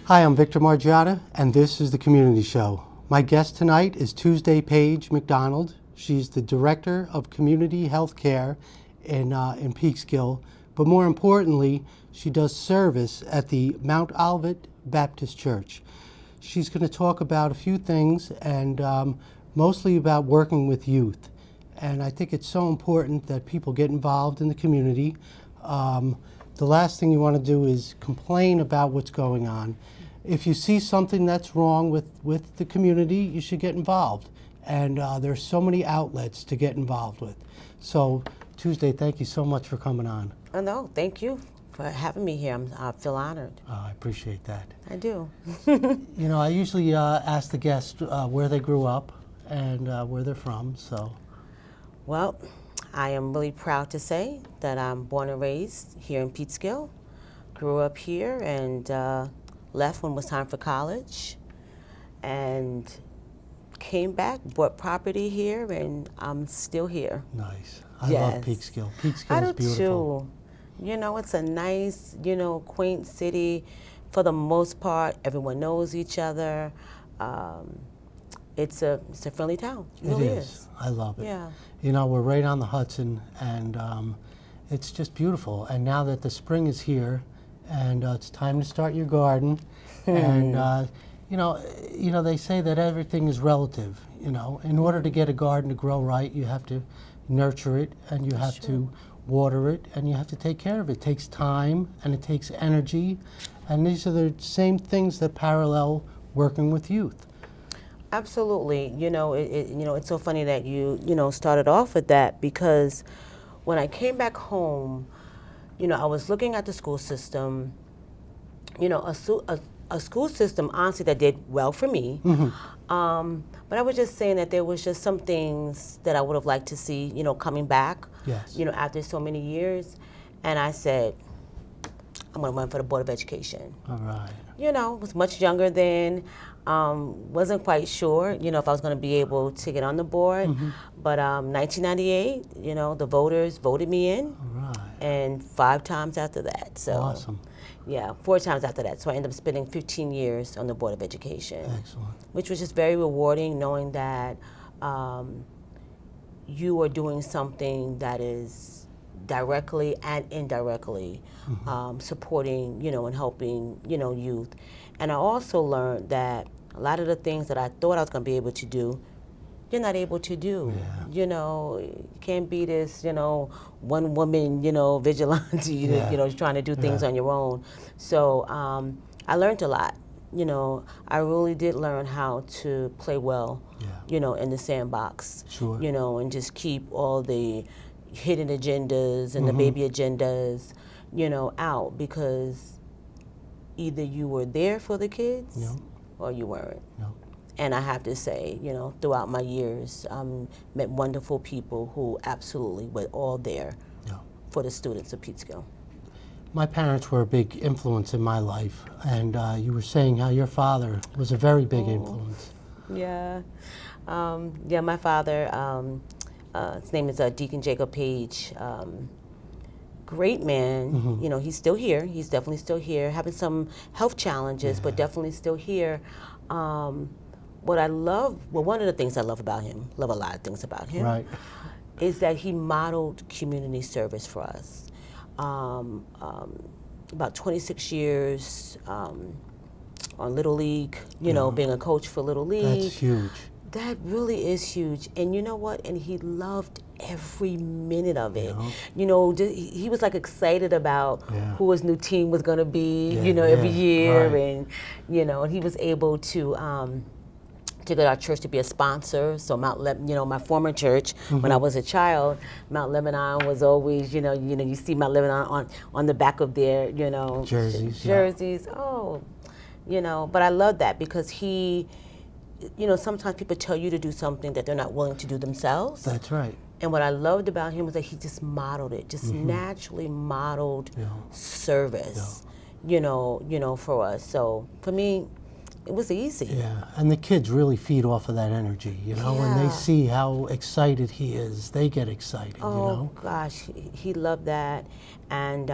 Hi, I'm Victor Margiotta, and this is the Community Show. My guest tonight is Tuesday Paige McDonald. She's the Director of Community Health Care in Peekskill, but more importantly, she does service at the Mount Olivet Baptist Church. She's going to talk about a few things, and mostly about working with youth. And I think it's so important that people get involved in the community. The last thing you want to do is complain about what's going on. If you see something that's wrong with the community, you should get involved. And there's so many outlets to get involved with. So Tuesday, thank you so much for coming on. Oh, no, thank you for having me here. I feel honored. I appreciate that. I do. You know, I usually ask the guests where they grew up and where they're from, so. Well, I am really proud to say that I'm born and raised here in Peekskill. Grew up here and left when it was time for college, and came back, bought property here, and I'm still here. Nice. I love Peekskill. Peekskill is beautiful. Too. You know, it's a nice, quaint city. For the most part, everyone knows each other. It's a friendly town. It really is. I love it. Yeah. You know, we're right on the Hudson, and it's just beautiful. And now that the spring is here, and it's time to start your garden, and you know, they say that everything is relative. You know, in order to get a garden to grow right, you have to nurture it, and you have to water it, and you have to take care of it. It takes time, and it takes energy, and these are the same things that parallel working with youth. Absolutely. It's so funny that you started off with that, because when I came back home, I was looking at the school system, a school system, honestly, that did well for me. But I was just saying that there was just some things that I would have liked to see, coming back, after so many years. And I said, I'm going to run for the Board of Education. All right. Was much younger then. Wasn't quite sure, if I was going to be able to get on the board. But 1998, the voters voted me in. All right. And 5 times after that. So, awesome. Yeah, 4 times after that. So I ended up spending 15 years on the Board of Education. Excellent. Which was just very rewarding, knowing that you are doing something that is directly and indirectly supporting, and helping, youth. And I also learned that a lot of the things that I thought I was going to be able to do, you're not able to do. Yeah. You can't be this, one woman, vigilante, trying to do things on your own. So I learned a lot. I really did learn how to play well, in the sandbox. Sure. And just keep all the hidden agendas and the baby agendas, out, because either you were there for the kids or you weren't. And I have to say, throughout my years, met wonderful people who absolutely were all there for the students of Peekskill. My parents were a big influence in my life, and you were saying how your father was a very big influence. Yeah. My father, his name is Deacon Jacob Paige. Great man. He's still here. He's definitely still here, having some health challenges, but definitely still here. What I love, one of the things I love about him, love a lot of things about him, right, is that he modeled community service for us. About 26 years on Little League, being a coach for Little League. That's huge. That really is huge. And you know what? And he loved every minute of it. He was like excited about who his new team was going to be, every year. Right. And he was able to get our church to be a sponsor. So my former church, when I was a child, Mount Lebanon was always, you see Mount Lebanon on the back of their, jerseys. Oh, but I love that, because he, sometimes people tell you to do something that they're not willing to do themselves. That's right. And what I loved about him was that he just modeled it, just naturally modeled service, for us. So for me, it was easy. Yeah, and the kids really feed off of that energy, you know, when they see how excited he is, they get excited, you know. Oh gosh, he loved that. And,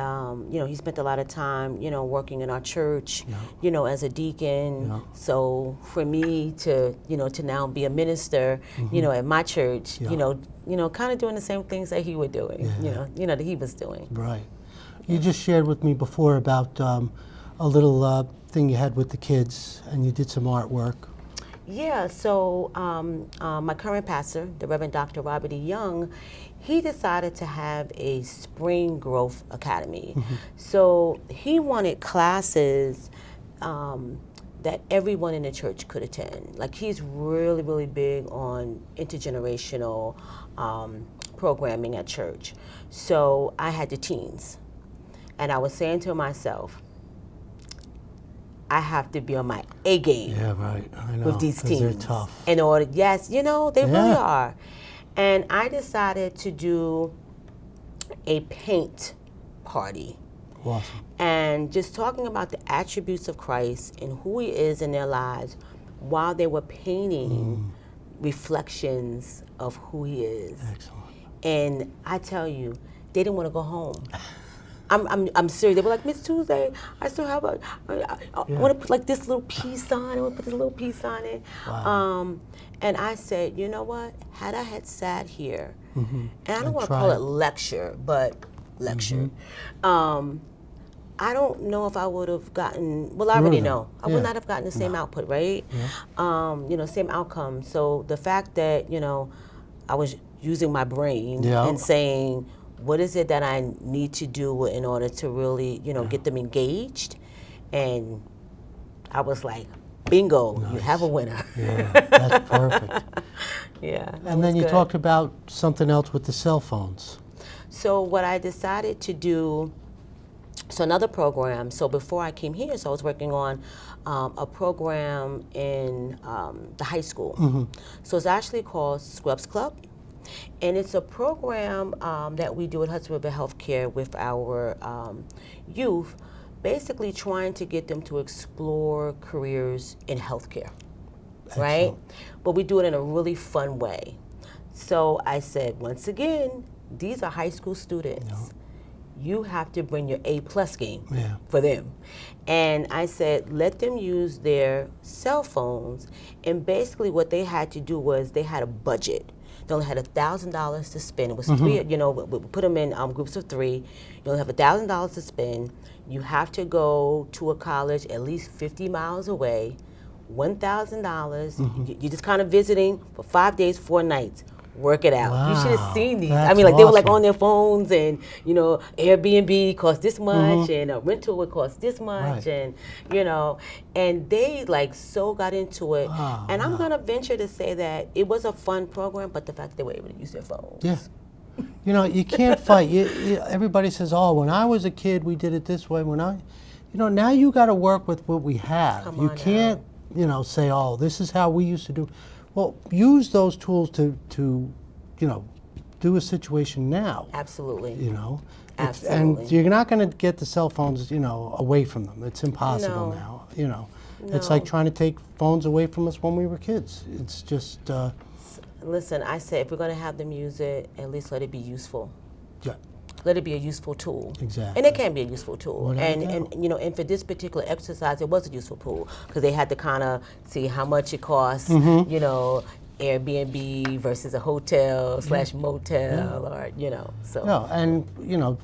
you know, he spent a lot of time, you know, working in our church, you know, as a deacon. So for me to, you know, to now be a minister, you know, at my church, you know, kind of doing the same things that he was doing, you know, that he was doing. Right. You just shared with me before about a little thing you had with the kids, and you did some artwork. Yeah, so my current pastor, the Reverend Dr. Robert E. Young, he decided to have a Spring Growth Academy. So he wanted classes that everyone in the church could attend. Like, he's really, really big on intergenerational programming at church. So I had the teens, and I was saying to myself, I have to be on my A game. Yeah, right. I know. With these teens. They're tough. In order, yes, you know, they really are. And I decided to do a paint party. Awesome. And just talking about the attributes of Christ and who he is in their lives while they were painting reflections of who he is. Excellent. And I tell you, they didn't want to go home. I'm serious. They were like, Miss Tuesday, I still have I want to put like this little piece on it. I want to put this little piece on it. Wow. And I said, you know what? Had I had sat here, and I don't want to tried. call it lecture, but lecture. I don't know if I would have gotten, well, I already know. I would not have gotten the same output, right? You know, same outcome. So the fact that, you know, I was using my brain and saying, what is it that I need to do in order to really, you know, get them engaged? And I was like, bingo, you have a winner. Yeah, that's perfect. And then you talked about something else with the cell phones. So what I decided to do, so another program, so before I came here, so I was working on a program in the high school. So it's actually called Scrubs Club. And it's a program that we do at Hudson River Healthcare with our youth, basically trying to get them to explore careers in healthcare, right? But we do it in a really fun way. So I said, once again, these are high school students. You have to bring your A+ game for them. And I said, let them use their cell phones. And basically what they had to do was they had a budget. They only had $1,000 to spend. It was three, you know, we put them in groups of 3. You only have $1,000 to spend. You have to go to a college at least 50 miles away. $1,000. You're just kind of visiting for 5 days, 4 nights. Work it out. You should have seen these. I mean, like, they were like on their phones, and, you know, Airbnb cost this much, and a rental would cost this much, and, you know, and they like so got into it. And I'm going to venture to say that it was a fun program, but the fact they were able to use their phones. Yeah. You know, you can't fight. Everybody says, oh, when I was a kid, we did it this way. You know, now you got to work with what we have. You can't, you know, say, oh, this is how we used to do. Well, use those tools to you know, do a situation now. Absolutely. You know, absolutely. And you're not going to get the cell phones, you know, away from them. It's impossible now. You know, it's like trying to take phones away from us when we were kids. It's just. Listen, I say if we're going to have them use it, at least let it be useful. Yeah. Let it be a useful tool. Exactly. And it can be a useful tool. And you know, and for this particular exercise, it was a useful tool because they had to kind of see how much it costs, you know, Airbnb versus a hotel / motel, or, you know, so. No, and, you know,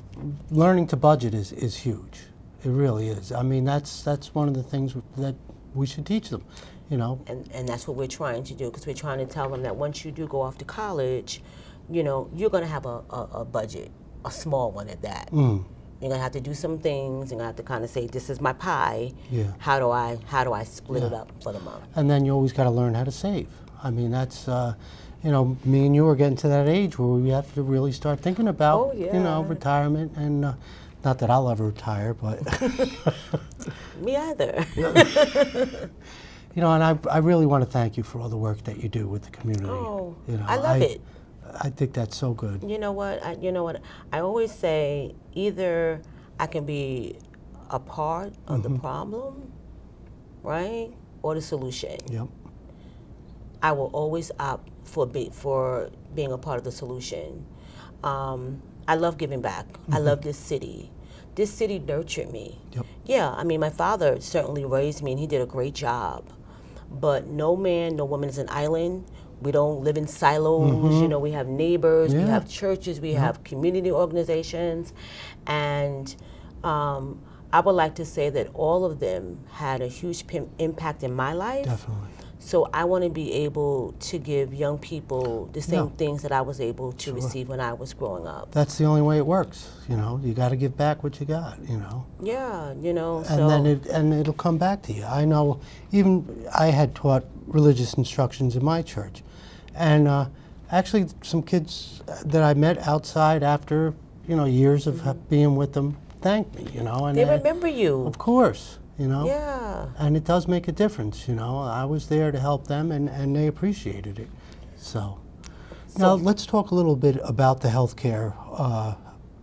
learning to budget is huge. It really is. I mean, that's one of the things that we should teach them, you know. And that's what we're trying to do, because we're trying to tell them that once you do go off to college, you know, you're going to have a budget. A small one at that. You're gonna have to do some things. You're gonna have to kind of say, "This is my pie. How do I split it up for the month?" And then you always got to learn how to save. I mean, that's you know, me and you are getting to that age where we have to really start thinking about you know, retirement. And not that I'll ever retire, but me either. You know, and I really want to thank you for all the work that you do with the community. Oh, you know, I love it. I think that's so good. You know what? I always say, either I can be a part of the problem, right, or the solution. Yep. I will always opt for being a part of the solution. I love giving back. I love this city. This city nurtured me. Yep. Yeah, I mean, my father certainly raised me, and he did a great job. But no man, no woman is an island. We don't live in silos. You know, we have neighbors, we have churches, we have community organizations, and I would like to say that all of them had a huge impact in my life. Definitely. So I want to be able to give young people the same things that I was able to receive when I was growing up. That's the only way it works. You know, you got to give back what you got. You know. Yeah, you know. And then it'll come back to you. I know. Even I had taught religious instructions in my church, and actually some kids that I met outside after years of being with them thanked me. You know, and they remember you. Of course. You know? Yeah. And it does make a difference, you know. I was there to help them, and they appreciated it. So now let's talk a little bit about the healthcare,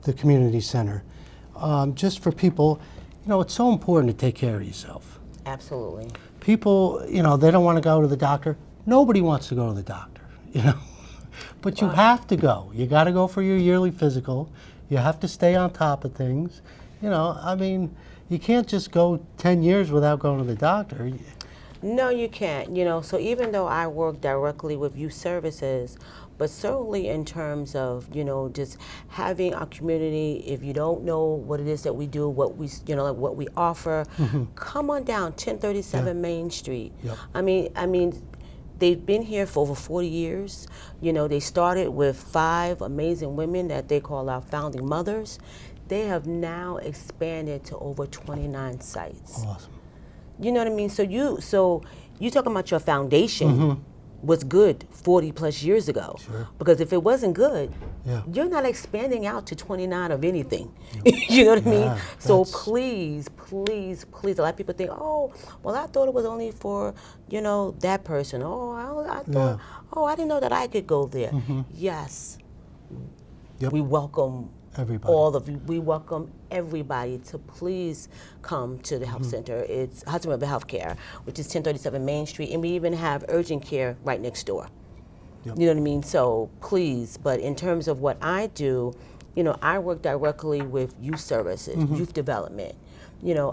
the community center. Just for people, it's so important to take care of yourself. Absolutely. People, they don't want to go to the doctor. Nobody wants to go to the doctor, But you have to go. You got to go for your yearly physical. You have to stay on top of things. I mean, you can't just go 10 years without going to the doctor. No, you can't. So even though I work directly with youth services, but certainly in terms of, just having our community, if you don't know what it is that we do, what we, like what we offer, come on down 1037 Main Street. Yep. I mean, they've been here for over 40 years. They started with 5 amazing women that they call our founding mothers. They have now expanded to over 29 sites. Awesome. You know what I mean? So you talking about your foundation was good 40 plus years ago. Sure. Because if it wasn't good, you're not expanding out to 29 of anything. You know what I mean? So please, please, please, a lot of people think, oh, well, I thought it was only for, that person. Oh, I thought, I didn't know that I could go there. Yes. Yep. We welcome everybody. All of you. We welcome everybody to please come to the health center. It's Hudson River Healthcare, which is 1037 Main Street, and we even have urgent care right next door. Yep. You know what I mean? So please, but in terms of what I do, I work directly with youth services, youth development.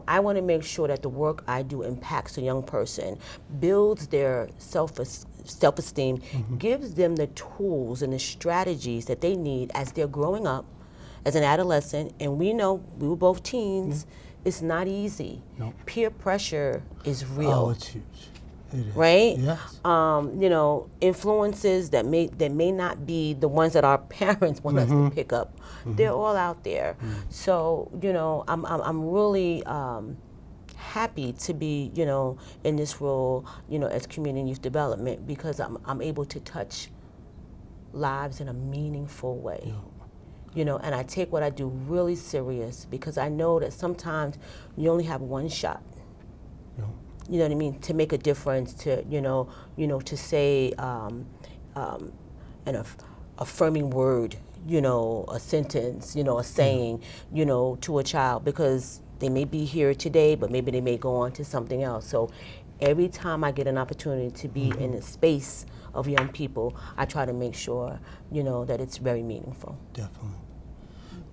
I want to make sure that the work I do impacts a young person, builds their self-esteem, gives them the tools and the strategies that they need as they're growing up, as an adolescent, and we know we were both teens. It's not easy. Nope. Peer pressure is real. Oh, it's huge. It is. Right? Yes. Influences that may not be the ones that our parents want us to pick up. They're all out there. So I'm really happy to be in this role as community youth development, because I'm able to touch lives in a meaningful way. Yeah. And I take what I do really serious, because I know that sometimes you only have one shot. Yeah. You know what I mean? To make a difference, to to say an affirming word, a sentence, a saying, to a child, because they may be here today, but maybe they may go on to something else. So every time I get an opportunity to be in a space of young people, I try to make sure, that it's very meaningful. Definitely.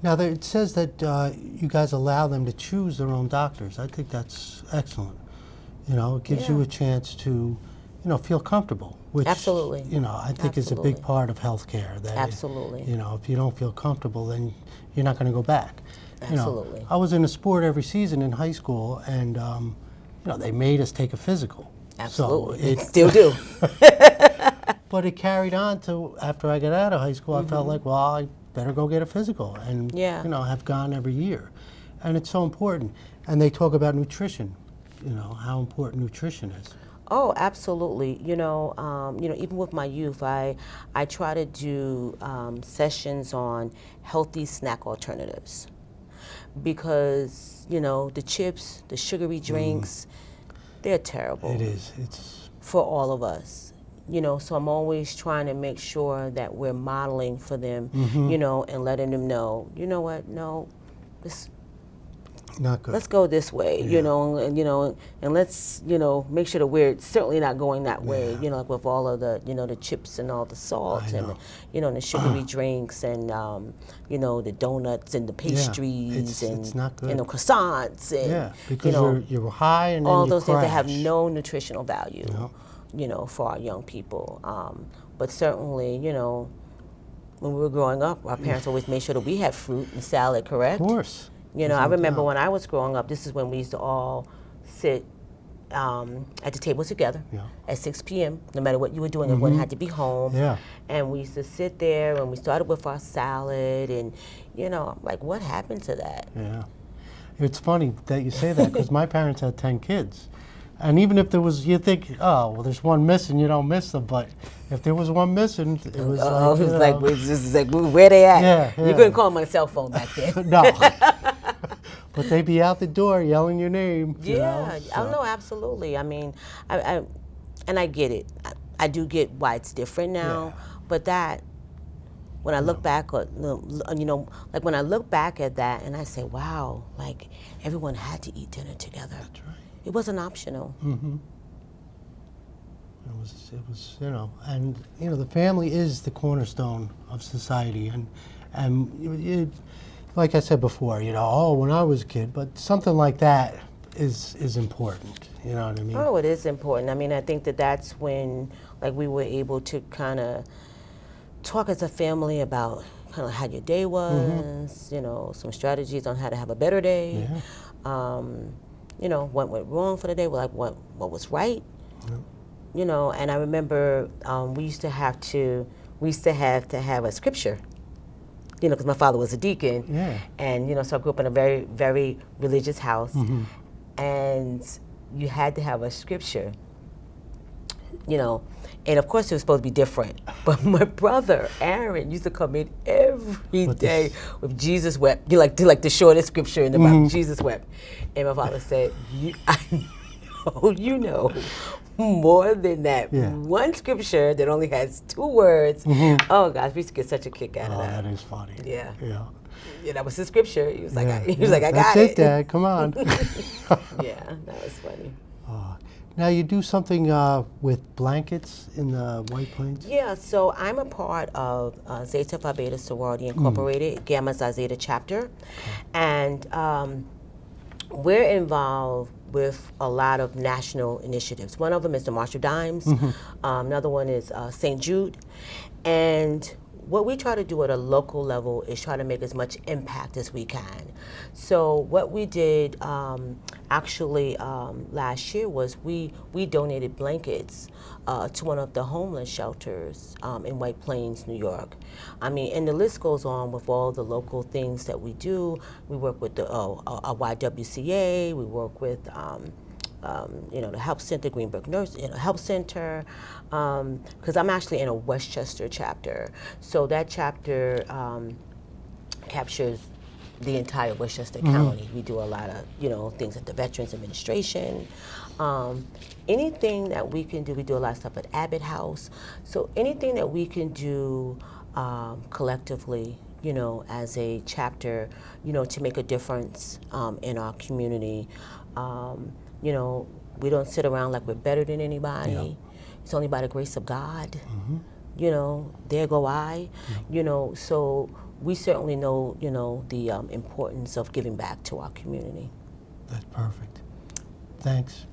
Now, it says that you guys allow them to choose their own doctors. I think that's excellent. It gives you a chance to, feel comfortable, which, Absolutely. I think is a big part of healthcare. That Absolutely. If you don't feel comfortable, then you're not going to go back. Absolutely. I was in a sport every season in high school, and, they made us take a physical. Absolutely. So Still do. But it carried on to after I got out of high school. I felt like, well, I better go get a physical, and have gone every year, and it's so important. And they talk about nutrition, how important nutrition is. Oh, absolutely. Even with my youth, I try to do sessions on healthy snack alternatives, because the chips, the sugary drinks, they're terrible. It is. It's for all of us. So I'm always trying to make sure that we're modeling for them, and letting them know, you know what, no, Not good. Let's go this way, Yeah. and let's, make sure that we're certainly not going that way, Yeah. like with all of the, the chips and all the salt I and, know. and the sugary drinks and, the donuts and the pastries it's not good. and the croissants and, Yeah, because you're high and then all you those things that have crash. no nutritional value, No. for our young people. But certainly, when we were growing up, our parents always made sure that we had fruit and salad, correct? Of course. I remember when I was growing up, this is when we used to all sit at the table together at 6 p.m. No matter what you were doing, everyone had to be home. Yeah. And we used to sit there and we started with our salad and, I'm like, what happened to that? Yeah. It's funny that you say that because my parents had 10 kids. And even if there was, you think, oh, well, there's one missing, you don't miss them. But if there was one missing, it was where they at? Yeah, You couldn't call them on a cell phone back then. No. But they'd be out the door yelling your name. Yeah, oh no, absolutely. I mean, I get it. I do get why it's different now. Yeah. But that, when I look back, like when I look back at that, and I say, wow, like everyone had to eat dinner together. That's right. It wasn't optional. Mm-hmm. It was, and the family is the cornerstone of society, and like I said before, when I was a kid, but something like that is important. You know what I mean? Oh, it is important. I mean, I think that's when, like, we were able to kind of talk as a family about kind of how your day was, some strategies on how to have a better day. Yeah. What went wrong for the day, like what was right. Yeah. And I remember we used to have to have a scripture, because my father was a deacon. Yeah. And, so I grew up in a very, very religious house. Mm-hmm. And you had to have a scripture, and of course it was supposed to be different. But my brother, Aaron, used to come in every day with Jesus wept. You like the shortest scripture in the Bible, Jesus wept. And my father said, I know you know more than that. Yeah. One scripture that only has 2 words. Mm-hmm. Oh gosh, we used to get such a kick out of that. That is funny. Yeah. Yeah. Yeah, that was the scripture. He was like, I got That's it. it, Dad. Come on. Yeah, that was funny. Now you do something with blankets in the White Plains? Yeah, so I'm a part of Zeta Phi Beta Sorority Incorporated, Gamma Xi Zeta chapter, and we're involved with a lot of national initiatives. One of them is the March of Dimes. Another one is St. Jude, and what we try to do at a local level is try to make as much impact as we can. So what we did last year was we donated blankets to one of the homeless shelters in White Plains, New York. I mean, and the list goes on with all the local things that we do. We work with the YWCA, we work with the Help Center, Greenberg Nurse Help Center, because I'm actually in a Westchester chapter. So that chapter captures the entire Westchester County. We do a lot of things at the Veterans Administration. Anything that we can do, we do a lot of stuff at Abbott House. So anything that we can do collectively, as a chapter, to make a difference in our community. We don't sit around like we're better than anybody. Yeah. It's only by the grace of God. Mm-hmm. There go I. Yeah. So we certainly know, the importance of giving back to our community. That's perfect. Thanks.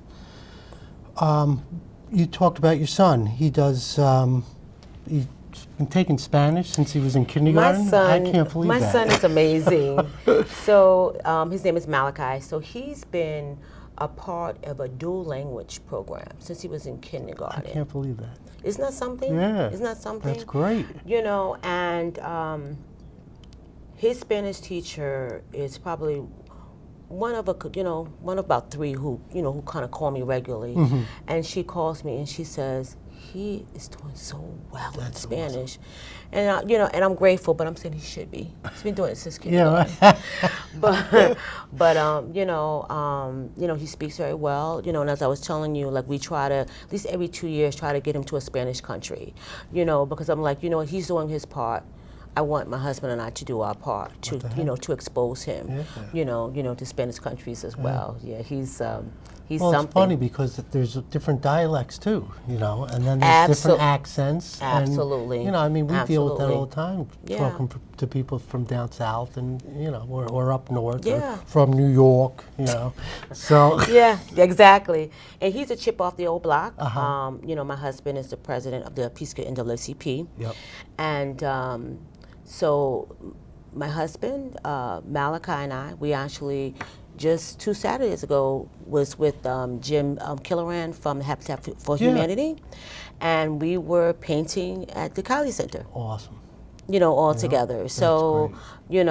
You talked about your son. He does, he's been taking Spanish since he was in kindergarten? I can't believe that. My son is amazing. So his name is Malachi. So he's been a part of a dual language program since he was in kindergarten. I can't believe that. Isn't that something? Yeah. Isn't that something? That's great. And his Spanish teacher is probably one of about 3 who kind of call me regularly. Mm-hmm. And she calls me and she says, he is doing so well in Spanish. Awesome. And and I'm grateful, but I'm saying he should be. He's been doing it since kindergarten. Yeah. but he speaks very well. And as I was telling you, like we try to at least every 2 years try to get him to a Spanish country. Because I'm like, he's doing his part. I want my husband and I to do our part to, to expose him, to Spanish countries as well. Yeah, he's well, something. It's funny because there's different dialects too, and then there's different accents. Absolutely. And, I mean, we deal with that all the time, Yeah. talking to people from down south and, or up north, Yeah. or from New York, so. Yeah, exactly. And he's a chip off the old block. Uh-huh. My husband is the president of the Peace Corps NAACP. Yep. And so my husband, Malachi, and I, we actually just 2 Saturdays ago was with Jim Killoran from Habitat for Humanity, and we were painting at the Kylie Center. Awesome. All together. So, great.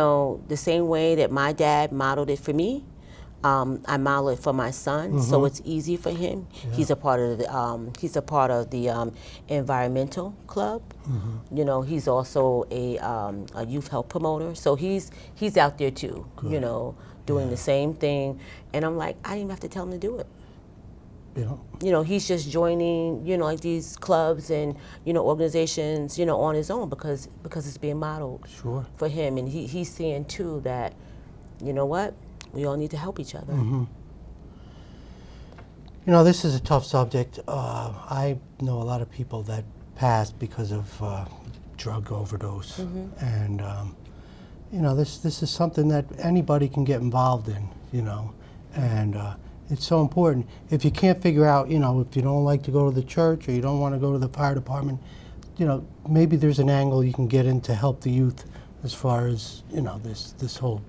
The same way that my dad modeled it for me, I model it for my son, so it's easy for him. Yeah. He's a part of the environmental club. He's also a youth health promoter, so he's out there too. Good. Doing the same thing, and I'm like, I didn't even have to tell him to do it. Yeah. He's just joining, like these clubs and, organizations, on his own because it's being modeled for him. And he's seeing too that, what? We all need to help each other. This is a tough subject. I know a lot of people that passed because of drug overdose. And, this is something that anybody can get involved in, and it's so important. If you can't figure out, if you don't like to go to the church or you don't want to go to the fire department, maybe there's an angle you can get in to help the youth as far as, this whole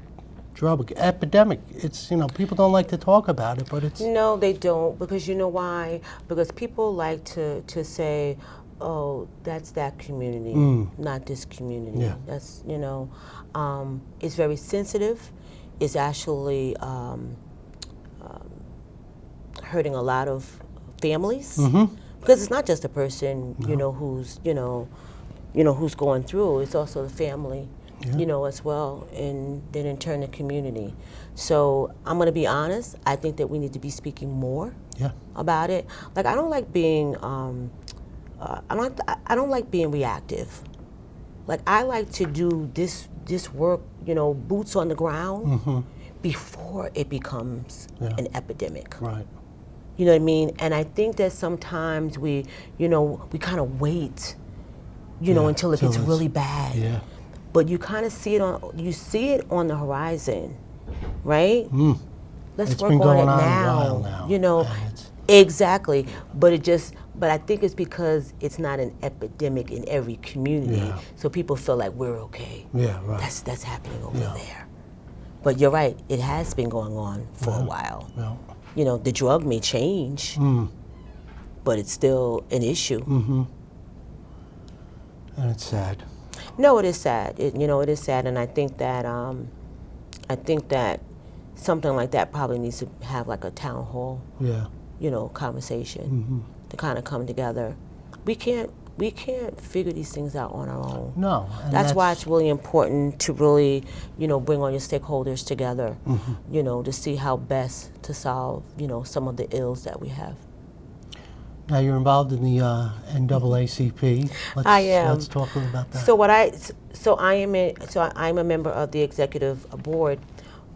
drug epidemic. It's, people don't like to talk about it, but it's... No, they don't, because you know why? Because people like to say, oh, that's that community, not this community. Yeah. That's, it's very sensitive. It's actually hurting a lot of families, because it's not just a person, who's, who's going through. It's also the family, as well, and then in turn the community. So I'm going to be honest. I think that we need to be speaking more about it. Like, I don't like being, I don't like being reactive. Like, I like to do this work, boots on the ground before it becomes an epidemic. Right. You know what I mean? And I think that sometimes we kind of wait, until it gets really bad. Yeah. But you kind of see it on the horizon, right? Let's work on it now. Exactly. But I think it's because it's not an epidemic in every community. Yeah. So people feel like we're okay. Yeah, right. That's happening over there. But you're right, it has been going on for a while. Yeah. The drug may change, but it's still an issue. And it's sad. No, it is sad. It is sad, and I think that something like that probably needs to have like a town hall, conversation to kind of come together. We can't figure these things out on our own. No. That's why it's really important to really, bring all your stakeholders together, to see how best to solve, some of the ills that we have. Now you're involved in the NAACP. I am. Let's talk a little about that. I'm a member of the executive board,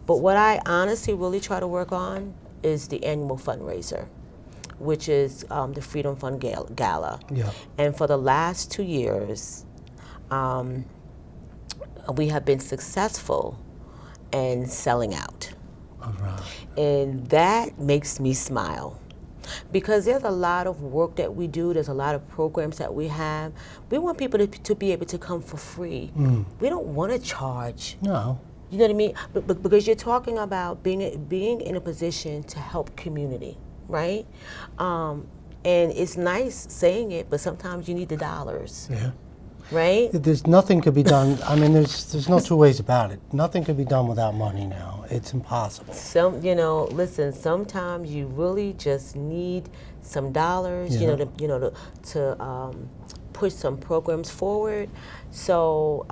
but what I honestly really try to work on is the annual fundraiser, which is the Freedom Fund Gala. Yeah. And for the last 2 years, we have been successful in selling out. All right. And that makes me smile. Because there's a lot of work that we do, there's a lot of programs that we have. We want people to be able to come for free. We don't want to charge. No. You know what I mean? But because you're talking about being in a position to help community, right? And it's nice saying it, but sometimes you need the dollars. Yeah. Right? There's nothing could be done. I mean, there's no two ways about it. Nothing could be done without money now. It's impossible. Listen, sometimes you really just need some dollars, to push some programs forward. So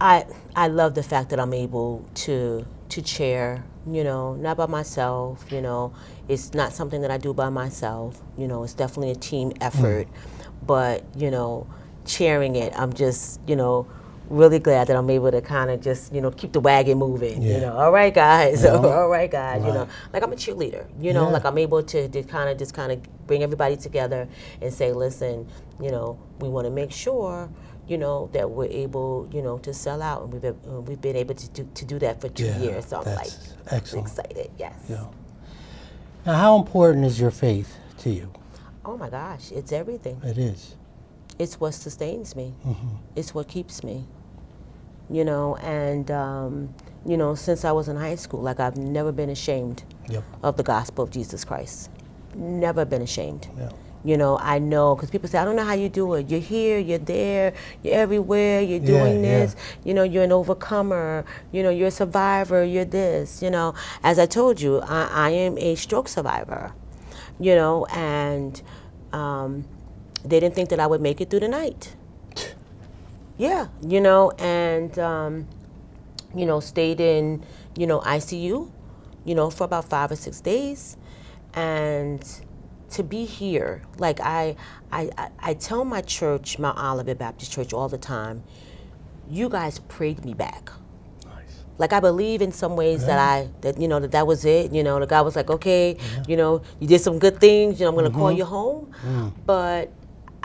I love the fact that I'm able to chair, not by myself, it's not something that I do by myself, it's definitely a team effort. But, chairing it, I'm just, really glad that I'm able to kind of just, keep the wagon moving. All right, guys. All right, guys. Right. Like I'm a cheerleader. Yeah. Like I'm able to kind of bring everybody together and say, listen, we want to make sure, that we're able, to sell out, and we've been able to do that for 2 years. So I'm like excellent. excited. Yes. Yeah. Now, how important is your faith to you? Oh my gosh, it's everything. It is. It's what sustains me. It's what keeps me. And since I was in high school, like I've never been ashamed of the gospel of Jesus Christ. Never been ashamed. Yeah. I know, because people say, I don't know how you do it. You're here, you're there, you're everywhere, you're doing this. You're an overcomer, you're a survivor, you're this. As I told you, I am a stroke survivor, and they didn't think that I would make it through the night. Yeah, and, stayed in, ICU, for about 5 or 6 days. And to be here, like I tell my church, my Olivet Baptist Church, all the time, you guys prayed me back. Nice. Like I believe in some ways that that was it. The God was like, okay, you did some good things. I'm going to call you home. But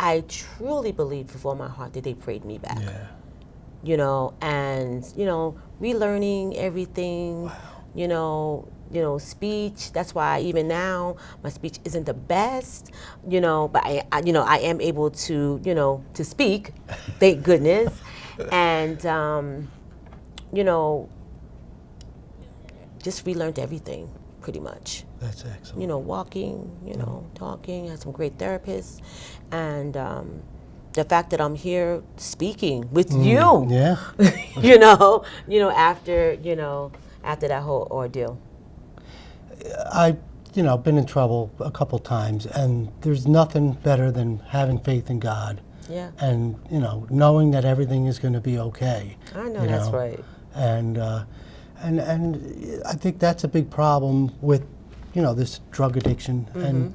I truly believe with all my heart that they prayed me back. Yeah. And relearning everything. Wow. Speech. That's why even now my speech isn't the best. But I am able to to speak. Thank goodness. And just relearned everything pretty much. That's excellent. Walking, talking, had some great therapists, and the fact that I'm here speaking with you, after that whole ordeal. I've been in trouble a couple times, and there's nothing better than having faith in God. Yeah. And knowing that everything is going to be okay. I know that's right. And I think that's a big problem with this drug addiction, and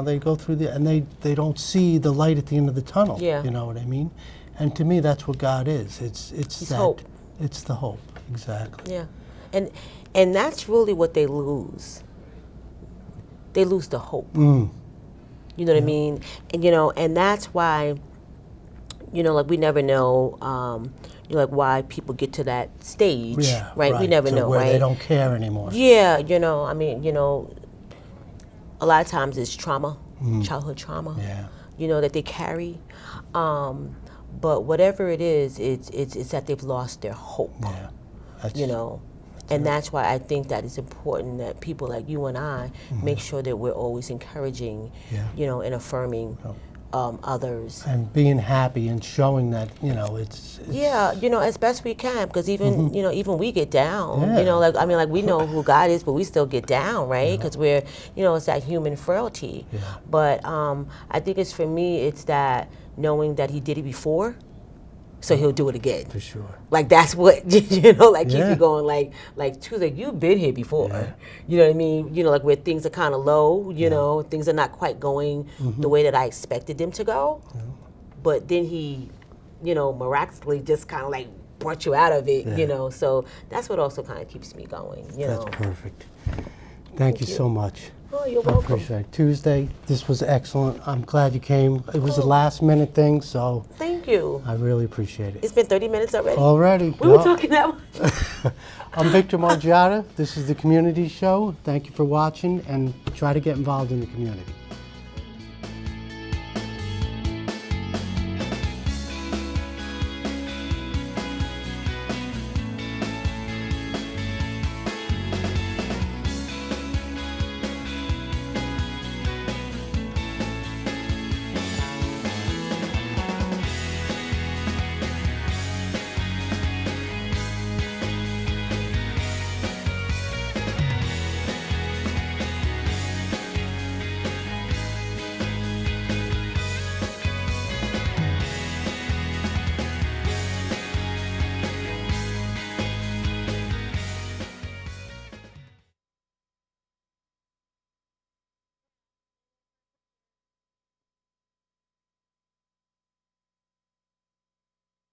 they go through and they don't see the light at the end of the tunnel. Yeah. You know what I mean? And to me, that's what God is. It's that hope. It's the hope, exactly. Yeah, and that's really what they lose. They lose the hope. You know what I mean? And and that's why, like we never know. Like why people get to that stage, right? We never know, where right? They don't care anymore. Yeah, I mean, a lot of times it's trauma, childhood trauma, that they carry. But whatever it is, it's that they've lost their hope. Yeah. And that's why I think that it's important that people like you and I make sure that we're always encouraging, and affirming others. And being happy and showing that, it's as best we can, because even, even we get down, like we know who God is, but we still get down, right? Because we're, it's that human frailty. Yeah. But I think for me, it's that knowing that he did it before, so he'll do it again. For sure. Like that's what, keep you going, like Tuesday, you've been here before. Yeah. You know what I mean? Like where things are kind of low, things are not quite going the way that I expected them to go. Yeah. But then he, miraculously just kind of like brought you out of it, so that's what also kind of keeps me going, That's perfect. Thank you so much. Oh, you're I welcome. appreciate it. Tuesday, this was excellent. I'm glad you came. It was a last minute thing, so thank you. I really appreciate it. It's been 30 minutes already? Already. We were talking that much. I'm Victor Margiotta. This is the Community Show. Thank you for watching, and try to get involved in the community.